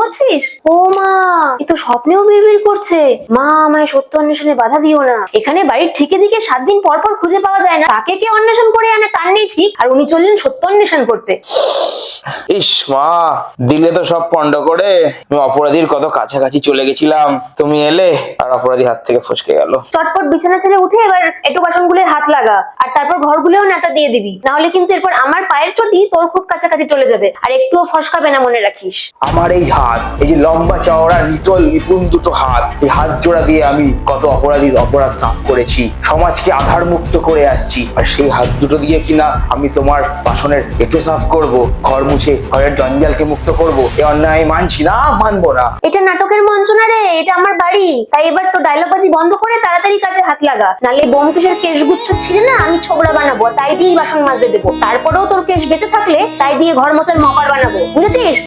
ঘুমাচ্ছিস? ও মা, এ তো স্বপ্নেও বিড়বিড় করছে। মা, আমায় সত্য অন্বেষণে বাধা দিও না। এখানে বাড়ির ঠিকে জিকে 7 দিন পর পর খুঁজে পাওয়া যায় না, তাকে কে অন্বেষণ করে আনে তার নেই ঠিক, আর উনি চললেন সত্য অন্বেষণ করতে। ইস মা, দিলে তো সব পন্ড করে। আমি অপরাধীর কত কাছাকাছি চলে গেছিলাম, তুমি এলে আর অপরাধী হাত থেকে ফসকে গেল। চটপট বিছানা ছেড়ে উঠে এবার একটু বাসনগুলো হাত লাগা, আর তারপর ঘরগুলোও নেতা দিয়ে দিবি, না হলে কিন্তু এরপর আমার পায়ের চটি তোর খুব কাছাকাছি চলে যাবে, আর একটুও ফসকাবে না, মনে রাখিস। আমার এই হাত, এই যে লম্বা চওড়া নিটল নিপুণ দুটো হাত, এই হাত জোড়া দিয়ে আমি কত অপরাধীর অপরাধ সাফ করেছি, সমাজকে আধার মুক্ত করে আসছি, আর সেই হাত দুটো দিয়ে কিনা আমি তোমার বাসনের এঁটো সাফ করব, ঘর মুছে ঘরের জঞ্জালকে মুক্ত করব। এ অন্যায় আমি মানছি না, মানবো না। এটা নাটকের মঞ্চ না রে, এটা আমার বাড়ি। তাই এবার তো ডায়লগবাজি বন্ধ করে তাড়াতাড়ি কাজে হাত লাগা, নালে বোমকেশের কেশগুচ্ছ ছিঁড়ে না আমি ছোবড়া বানাবো, তাই দিয়েই বাসন মাজতে দেবো। তারপরেও তোর কেশ বেঁচে থাকলে তাই দিয়ে ঘর মোছার মপার বানাবো, বুঝেছিস?